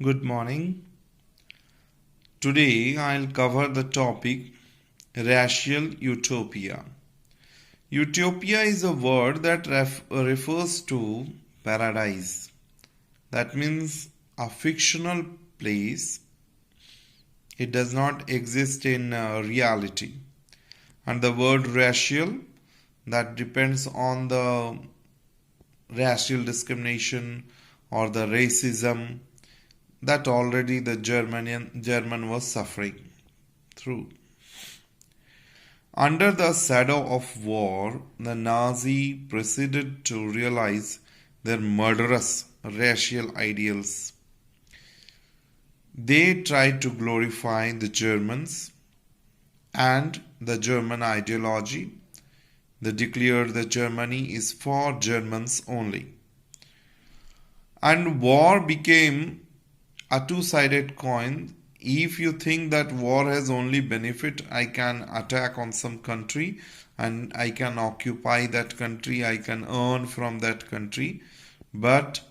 Good morning. Today I'll cover the topic racial utopia. Utopia is a word that refers to paradise. That means a fictional place. It does not exist in reality. And the word racial, that depends on the racial discrimination or the racism that already the German was suffering through. Under the shadow of war, the Nazi proceeded to realize their murderous racial ideals. They tried to glorify the Germans and the German ideology. They declared that Germany is for Germans only. And war became a two-sided coin. If you think that war has only benefit, I can attack on some country and I can occupy that country, I can earn from that country. But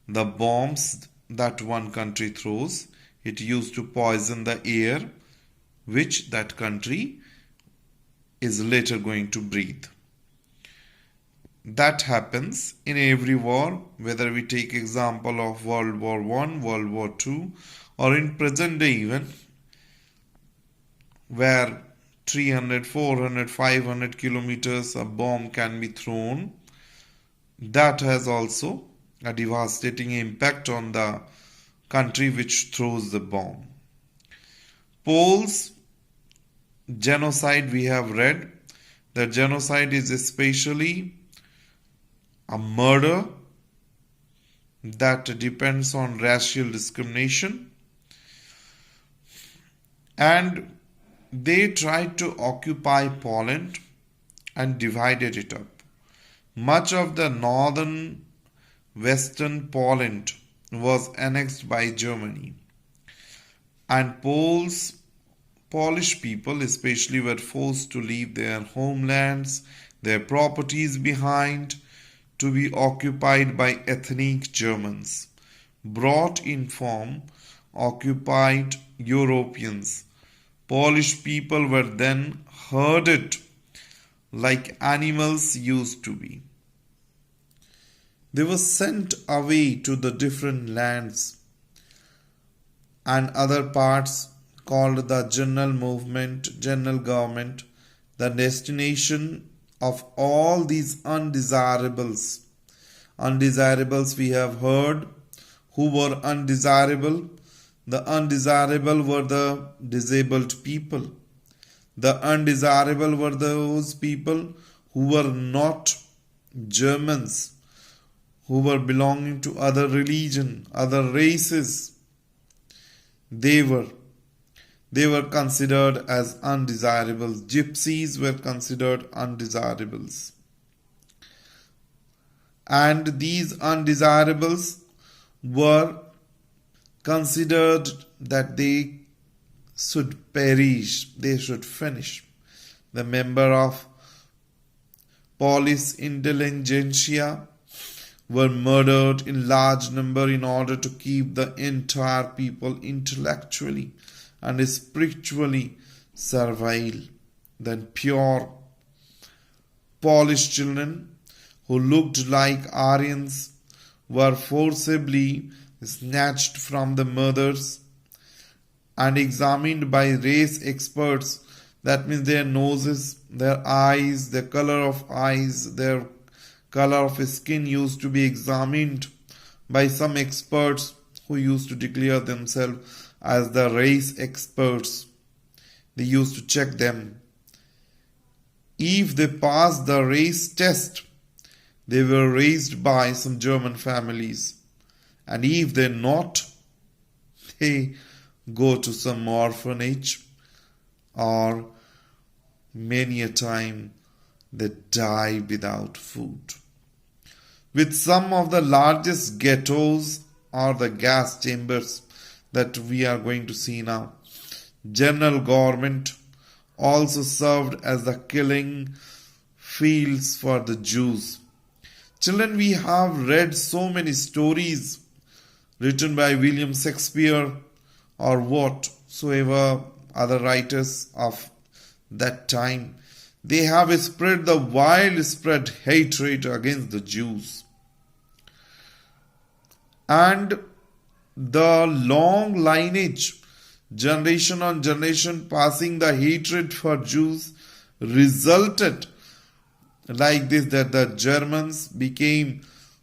the bombs that one country throws, it used to poison the air which that country is later going to breathe. That happens in every war, whether we take example of World War I, World War II, or in present day even, where 300, 400, 500 kilometers a bomb can be thrown. That has also a devastating impact on the country which throws the bomb. Poles genocide, we have read that genocide is especially a murder that depends on racial discrimination, and they tried to occupy Poland and divided it up. Much of the northern western Poland was annexed by Germany, and Polish people especially were forced to leave their homelands, their properties behind, to be occupied by ethnic Germans, brought in from occupied Europeans. Polish people were then herded like animals used to be. They were sent away to the different lands and other parts called the general movement, general government, the destination of all these undesirables. Undesirables we have heard. Who were undesirable? The undesirable were the disabled people. The undesirable were those people who were not Germans, who were belonging to other religion, other races. They were considered as undesirables. Gypsies were considered undesirables. And these undesirables were considered that they should perish, they should finish. The member of Polish intelligentsia were murdered in large number in order to keep the entire people intellectually and spiritually servile. Then pure Polish children who looked like Aryans were forcibly snatched from the mothers and examined by race experts. That means their noses, their eyes, their color of eyes, their color of skin used to be examined by some experts who used to declare themselves as the race experts. They used to check them. If they passed the race test, they were raised by some German families. And if they not, they go to some orphanage, or many a time they die without food. With some of the largest ghettos or the gas chambers that we are going to see now. General government also served as the killing fields for the Jews. Children, we have read so many stories written by William Shakespeare or whatsoever other writers of that time. They have spread the widespread hatred against the Jews. And the long lineage, generation on generation, passing the hatred for Jews, resulted like this, that the Germans became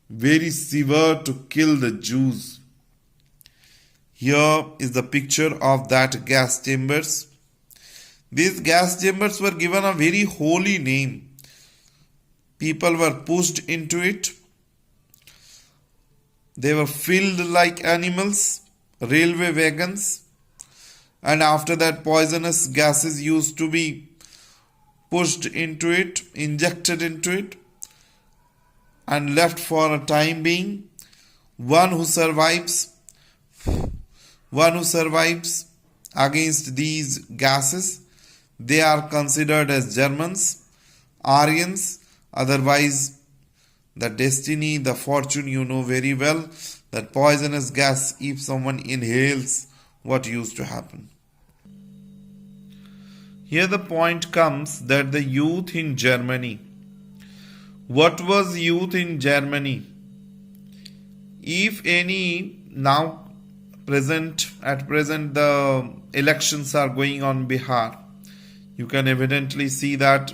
very severe to kill the Jews. Here is the picture of that gas chambers. These gas chambers were given a very holy name. People were pushed into it. They were filled like animals, railway wagons, and after that poisonous gases used to be pushed into it, injected into it, and left for a time being. One who survives against these gases, they are considered as Germans, Aryans, otherwise the destiny, the fortune, you know very well, that poisonous gas, if someone inhales, what used to happen. Here the point comes that the youth in Germany. What was youth in Germany? If any, now at present the elections are going on Bihar, you can evidently see that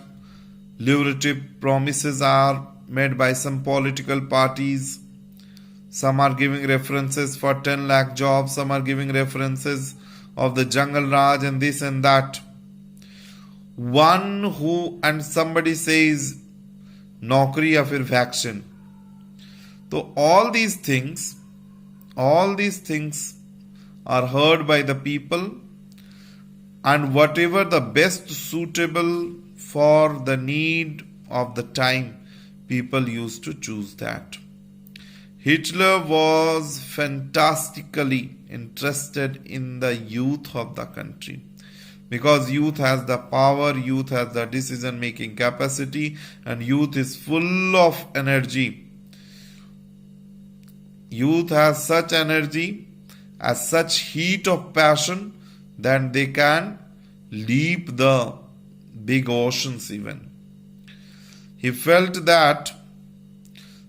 lucrative promises are made by some political parties. Some are giving references for 10 lakh jobs, some are giving references of the Jungle Raj and this and that. And somebody says Naukri ya fir vaccine. So all these things are heard by the people, and whatever the best suitable for the need of the time, people used to choose that. Hitler was fantastically interested in the youth of the country, because youth has the power, youth has the decision making capacity, and youth is full of energy. Youth has such energy, as such heat of passion, that they can leap the big oceans even. He felt that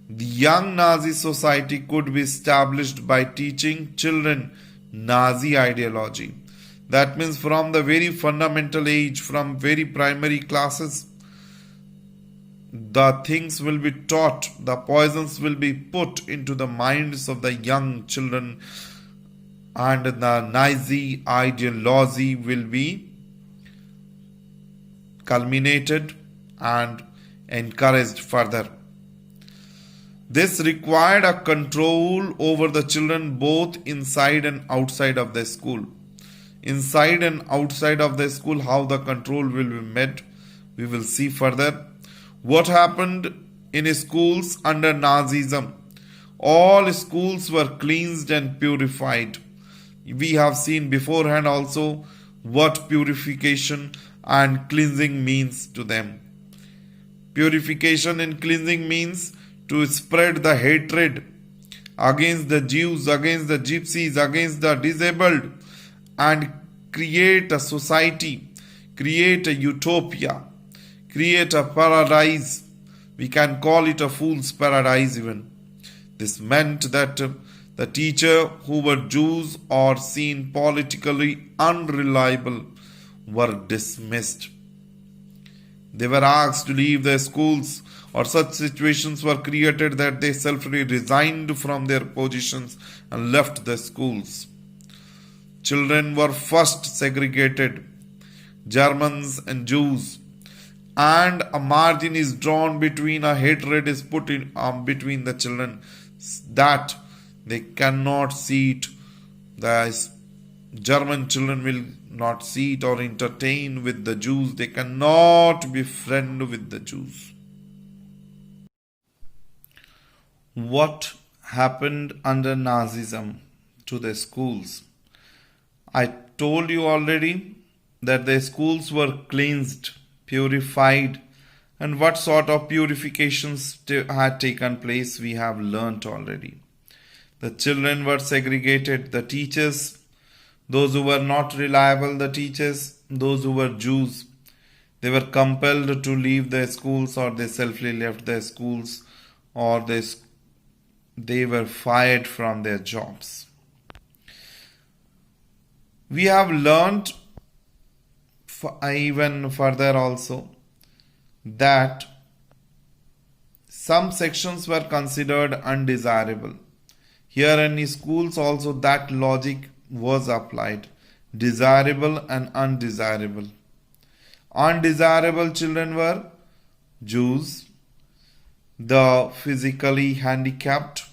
the young Nazi society could be established by teaching children Nazi ideology. That means from the very fundamental age, from very primary classes, the things will be taught, the poisons will be put into the minds of the young children, and the Nazi ideology will be culminated and encouraged further. This required a control over the children both inside and outside of the school. Inside and outside of the school, how the control will be made, we will see further. What happened in schools under Nazism? All schools were cleansed and purified. We have seen beforehand also what purification and cleansing means to them. Purification and cleansing means to spread the hatred against the Jews, against the gypsies, against the disabled, and create a society, create a utopia, create a paradise. We can call it a fool's paradise even. This meant that the teachers who were Jews or seen politically unreliable were dismissed. They were asked to leave their schools, or such situations were created that they selfishly resigned from their positions and left the schools. Children were first segregated, Germans and Jews, and a margin is drawn between, a hatred is put in between the children, that they cannot see it. The German children will not see it or entertain with the Jews. They cannot be friend with the Jews. What happened under Nazism to the schools? I told you already that the schools were cleansed, purified, and what sort of purifications had taken place we have learnt already. The children were segregated. The teachers, those who were not reliable, the teachers, those who were Jews, they were compelled to leave their schools, or they selfly left their schools, or they were fired from their jobs. We have learned even further also that some sections were considered undesirable. Here in schools also that logic was applied. Desirable and undesirable. Undesirable children were Jews, the physically handicapped,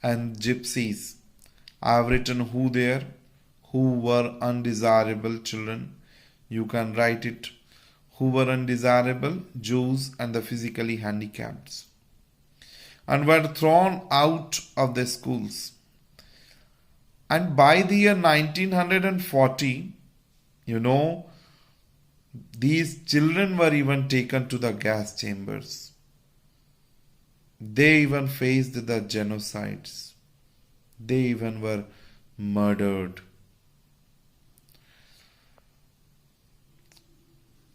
and gypsies. I have written who there, who were undesirable children. You can write it. Who were undesirable? Jews and the physically handicapped. And were thrown out of the schools. And by the year 1940, these children were even taken to the gas chambers. They even faced the genocides. They even were murdered.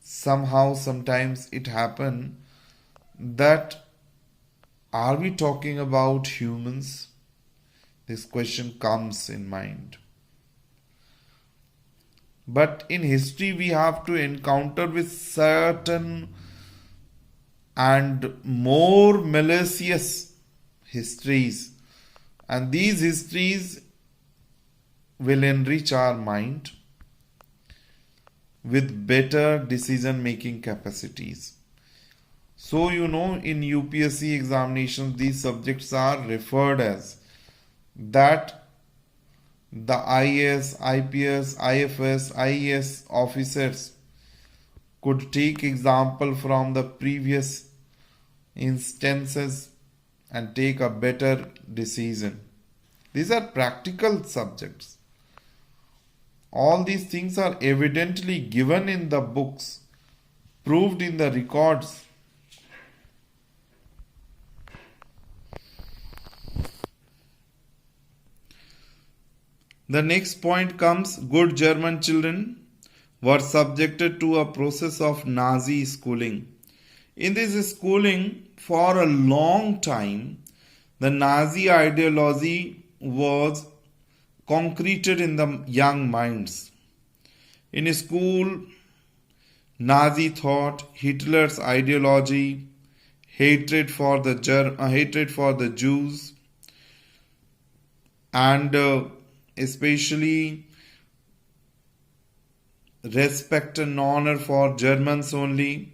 Somehow, sometimes it happened that, are we talking about humans? This question comes in mind. But in history, we have to encounter with certain and more malicious histories. And these histories will enrich our mind with better decision-making capacities. So, in UPSC examinations, these subjects are referred as that the IAS, IPS, IFS, IES officers could take example from the previous instances and take a better decision. These are practical subjects. All these things are evidently given in the books, proved in the records. The next point comes, good German children were subjected to a process of Nazi schooling. In this schooling, for a long time, the Nazi ideology was concreted in the young minds. In school, Nazi thought, Hitler's ideology, hatred for the Jews, and especially respect and honor for Germans only.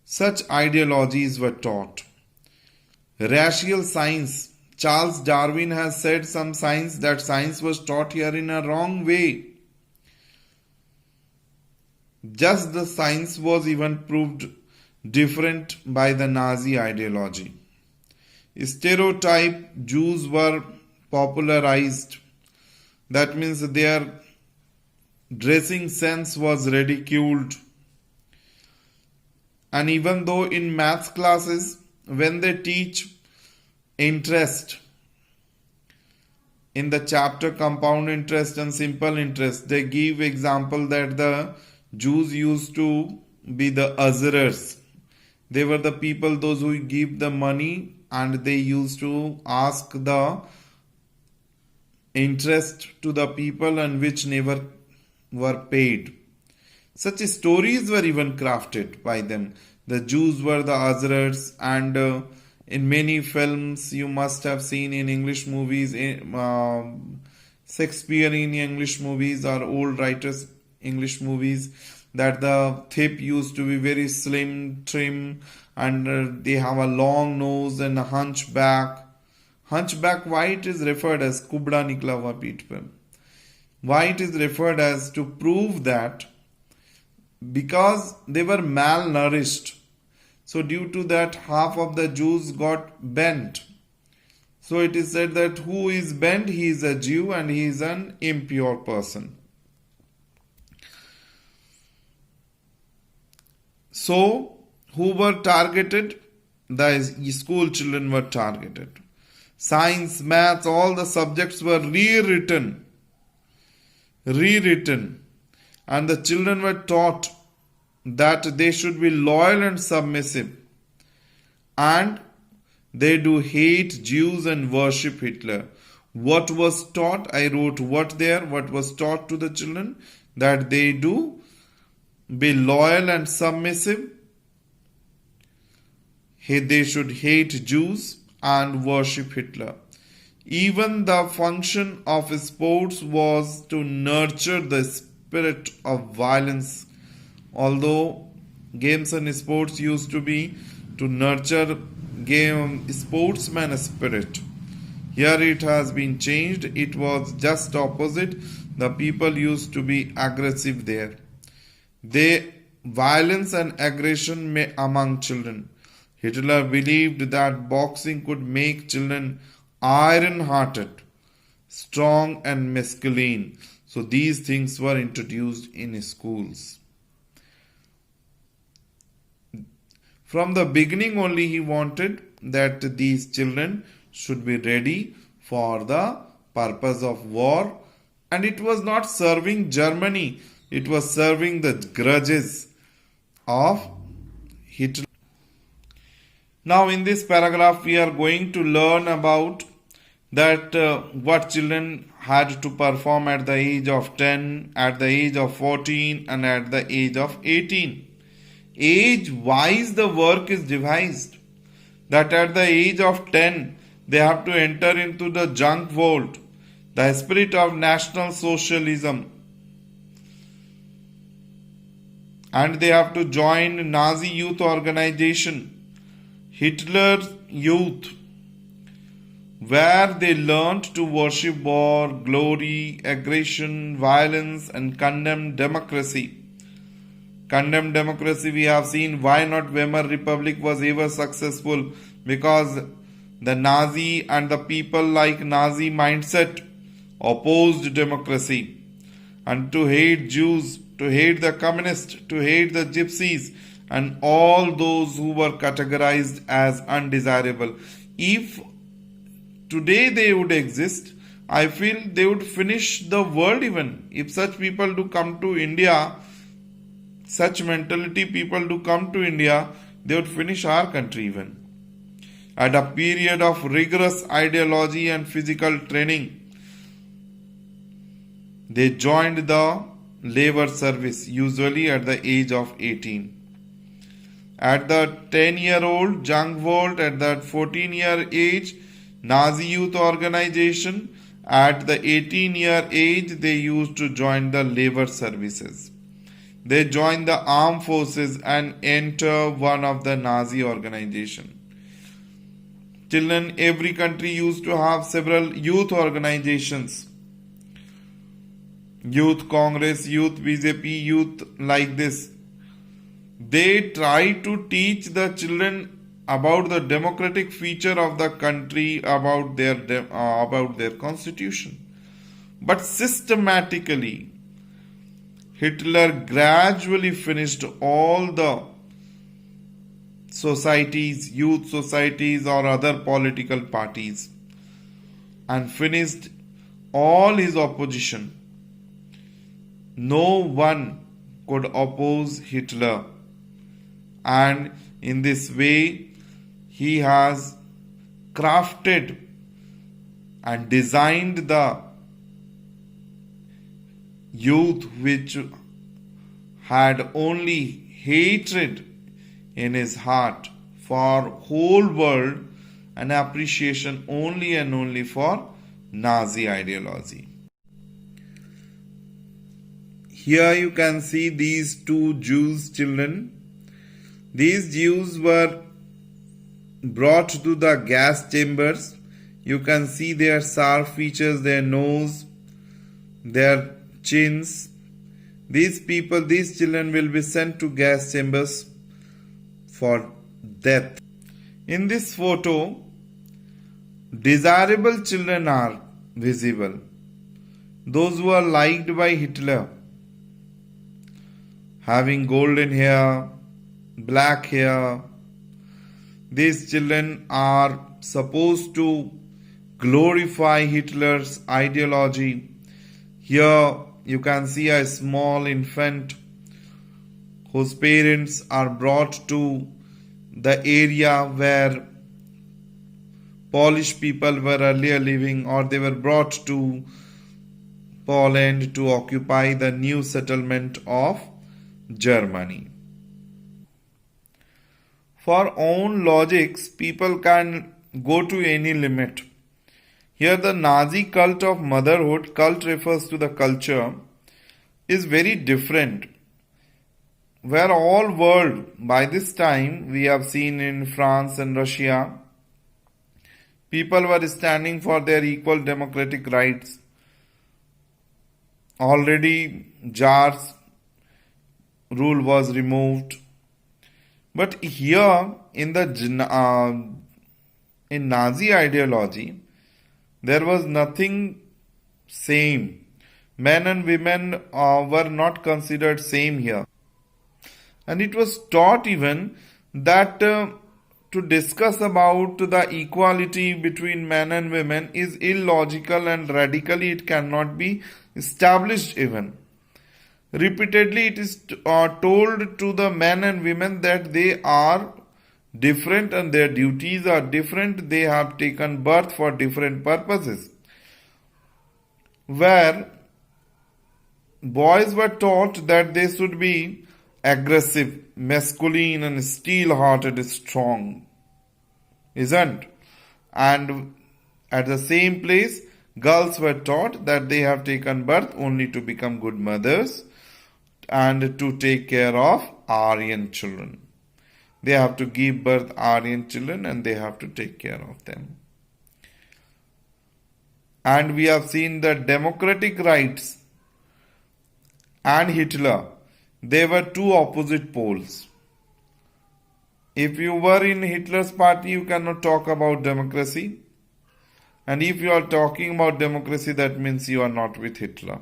Such ideologies were taught. Racial science. Charles Darwin has said that science was taught here in a wrong way. Just the science was even proved different by the Nazi ideology. Stereotype Jews were popularized. That means their dressing sense was ridiculed. And even though in maths classes, when they teach interest in the chapter compound interest and simple interest, they give example that the Jews used to be the usurers. They were the people, those who give the money, and they used to ask the interest to the people and which never were paid. Such stories were even crafted by them. The Jews were the usurers, and in many films you must have seen in English movies, Shakespearean English movies or old writers English movies, that the thief used to be very slim, trim, and they have a long nose and a hunchback. Hunchback, why it is referred as kubda nikla hua peeth pe? Why it is referred as? To prove that because they were malnourished. So due to that, half of the Jews got bent. So it is said that who is bent, he is a Jew and he is an impure person. So who were targeted? The school children were targeted. Science, maths, all the subjects were rewritten. And the children were taught that they should be loyal and submissive. And they do hate Jews and worship Hitler. What was taught? I wrote what there. What was taught to the children? That they do be loyal and submissive. They should hate Jews and worship Hitler. Even the function of sports was to nurture the spirit of violence. Although games and sports used to be to nurture sportsman spirit, here it has been changed. It was just opposite. The people used to be aggressive there. Violence and aggression among children. Hitler believed that boxing could make children iron-hearted, strong and masculine. So these things were introduced in schools. From the beginning only he wanted that these children should be ready for the purpose of war. And it was not serving Germany. It was serving the grudges of Hitler. Now in this paragraph we are going to learn about that what children had to perform at the age of 10, at the age of 14 and at the age of 18. Age wise the work is devised. That at the age of 10 they have to enter into the junk world, the spirit of National Socialism, and they have to join Nazi youth organization, Hitler's youth, where they learned to worship war, glory, aggression, violence and condemn democracy. Condemn democracy, we have seen why not Weimar Republic was ever successful, because the Nazi and the people like Nazi mindset opposed democracy. And to hate Jews, to hate the communists, to hate the gypsies and all those who were categorized as undesirable. If today they would exist, I feel they would finish the world even. If such people do come to India, such mentality people do come to India, they would finish our country even. At a period of rigorous ideology and physical training, they joined the labor service, usually at the age of 18. At the 10-year-old junk world, at that 14-year age, Nazi youth organization. At the 18-year age, they used to join the labor services. They join the armed forces and enter one of the Nazi organization. Children, every country used to have several youth organizations. Youth Congress, Youth BJP, youth like this. They try to teach the children about the democratic feature of the country, about their constitution. But systematically, Hitler gradually finished all the societies, youth societies or other political parties, and finished all his opposition. No one could oppose Hitler, and in this way he has crafted and designed the youth which had only hatred in his heart for whole world and appreciation only and only for Nazi ideology. Here you can see these two Jews children. These Jews were brought to the gas chambers. You can see their sharp features, their nose, their chins. These children will be sent to gas chambers for death. In this photo, desirable children are visible. Those who are liked by Hitler, having golden hair, black hair. These children are supposed to glorify Hitler's ideology. Here you can see a small infant whose parents are brought to the area where Polish people were earlier living, or they were brought to Poland to occupy the new settlement of Germany. For own logics, people can go to any limit. Here the Nazi cult of motherhood, cult refers to the culture, is very different. Where all world, by this time we have seen in France and Russia, people were standing for their equal democratic rights. Already Tsar's rule was removed. But here in in Nazi ideology, there was nothing same. Men and women were not considered same here. And it was taught even that to discuss about the equality between men and women is illogical, and radically it cannot be established even. Repeatedly it is told to the men and women that they are different and their duties are different. They have taken birth for different purposes. Where boys were taught that they should be aggressive, masculine and steel-hearted, strong. Isn't? And at the same place, girls were taught that they have taken birth only to become good mothers and to take care of Aryan children. They have to give birth Aryan children and they have to take care of them. And we have seen the democratic rights and Hitler, they were two opposite poles. If you were in Hitler's party, you cannot talk about democracy. And if you are talking about democracy, that means you are not with Hitler.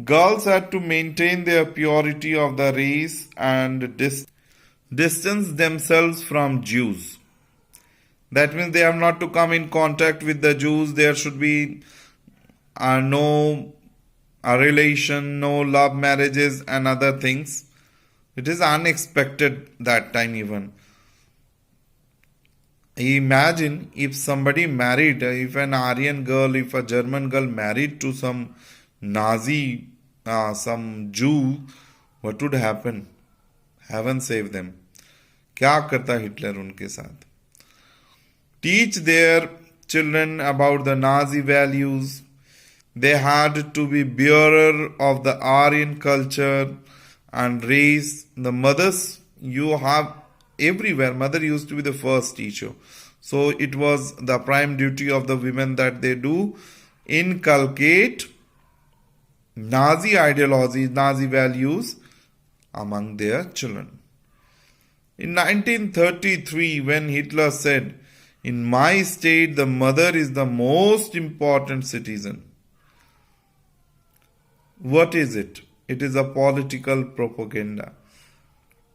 Girls had to maintain their purity of the race and distance themselves from Jews. That means they have not to come in contact with the Jews. There should be no relation, no love marriages and other things. It is unexpected that time even. Imagine if somebody married, if an Aryan girl, if a German girl married to some Nazi, some Jew, what would happen? Heaven save them. क्या करता Hitler उनके साथ? Teach their children about the Nazi values. They had to be bearer of the Aryan culture and race. The mothers, you have everywhere. Mother used to be the first teacher. So it was the prime duty of the women that they do inculcate Nazi ideology, Nazi values among their children. In 1933, when Hitler said, "In my state, the mother is the most important citizen." What is it? It is a political propaganda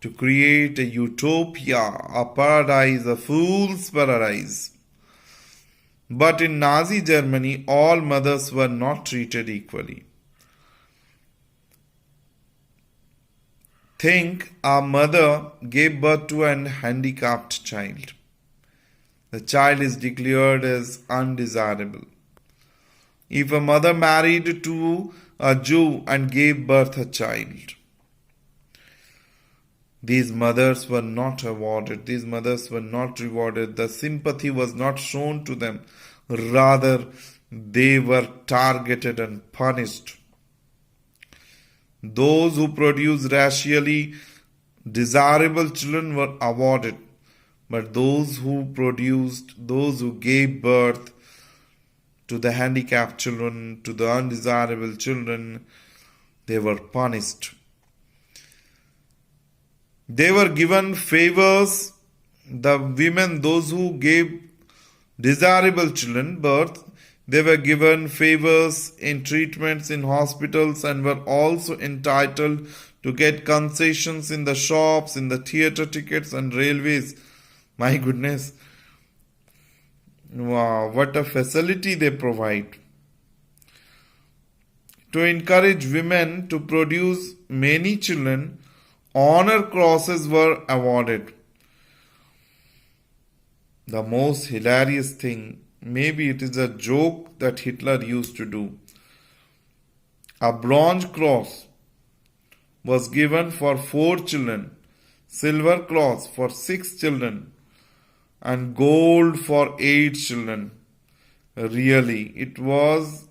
to create a utopia, a paradise, a fool's paradise. But in Nazi Germany, all mothers were not treated equally. Think a mother gave birth to an handicapped child. The child is declared as undesirable. If a mother married to a Jew and gave birth a child, these mothers were not awarded, these mothers were not rewarded, the sympathy was not shown to them. Rather, they were targeted and punished. Those who produced racially desirable children were awarded, but those who gave birth to the handicapped children, to the undesirable children, they were punished. They were given favors. The women, those who gave desirable children birth, they were given favors in treatments in hospitals and were also entitled to get concessions in the shops, in the theatre tickets and railways. My goodness. Wow, what a facility they provide. To encourage women to produce many children, honor crosses were awarded. The most hilarious thing, maybe it is a joke that Hitler used to do. A bronze cross was given for 4 children, silver cross for 6 children, and gold for 8 children. Really, it was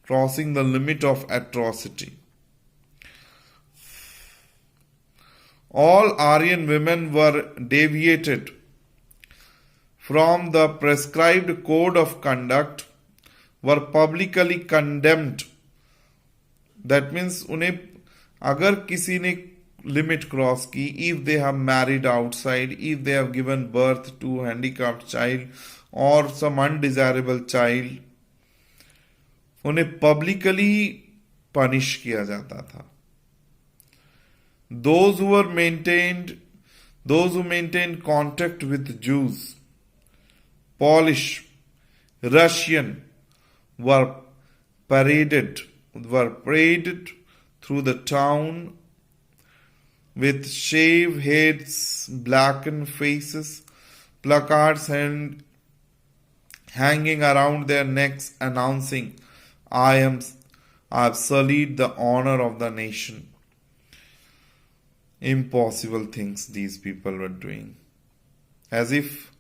crossing the limit of atrocity. All Aryan women were deviated from the prescribed code of conduct, were publicly condemned. That means उन्हें अगर किसी ने limit cross की, if they have married outside, if they have given birth to handicapped child or some undesirable child, उन्हें publicly punish किया जाता था. Those who maintained contact with Jews, Polish, Russian, were paraded through the town with shaved heads, blackened faces, placards hanging around their necks announcing, I have sullied the honor of the nation. Impossible things these people were doing. As if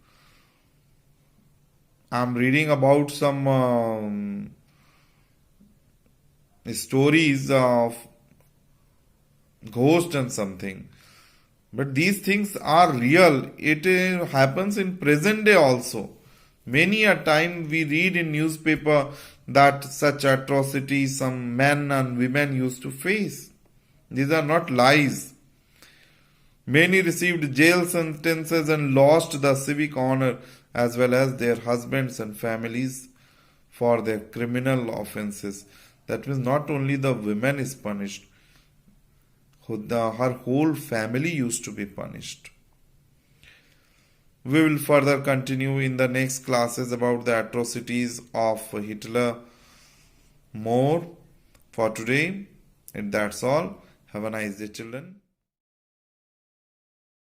I'm reading about some stories of ghost and something. But these things are real. It happens in present day also. Many a time we read in newspaper that such atrocities some men and women used to face. These are not lies. Many received jail sentences and lost the civic honor as well as their husbands and families for their criminal offenses. That means not only the women is punished, her whole family used to be punished. We will further continue in the next classes about the atrocities of Hitler more. For today, and that's all. Have a nice day, children.